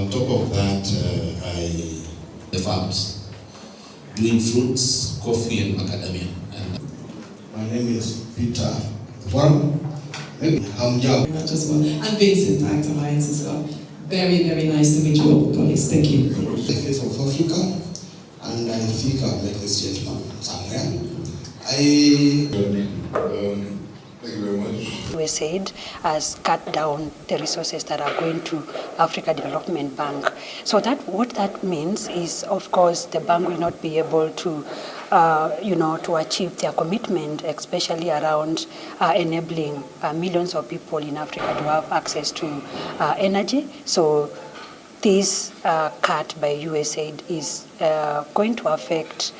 On top of that, the farms, doing fruits, coffee, and macadamia. My name is Peter. I'm young. I'm Vincent, Act Alliance as well. Very, very nice to meet you all, colleagues. Thank you. I'm from Africa, and I think I'll make this gentleman somewhere. Thank you very much. USAID has cut down the resources that are going to Africa Development Bank. So what that means is, of course, the bank will not be able to, to achieve their commitment, especially around enabling millions of people in Africa to have access to energy. So this cut by USAID is going to affect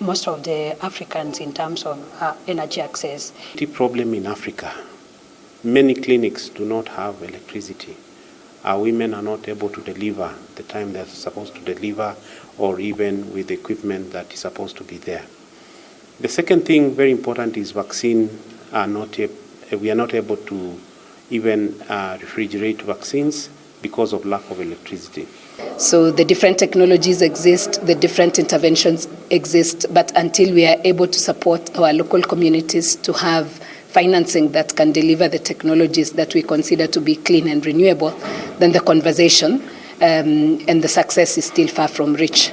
most of the Africans in terms of energy access. The problem in Africa, many clinics do not have electricity. Our women are not able to deliver the time they're supposed to deliver, or even with the equipment that is supposed to be there. The second thing, very important, is vaccine we are not able to even refrigerate vaccines because of lack of electricity. So the different technologies exist, the different interventions exist, but until we are able to support our local communities to have financing that can deliver the technologies that we consider to be clean and renewable, then the conversation and the success is still far from reach.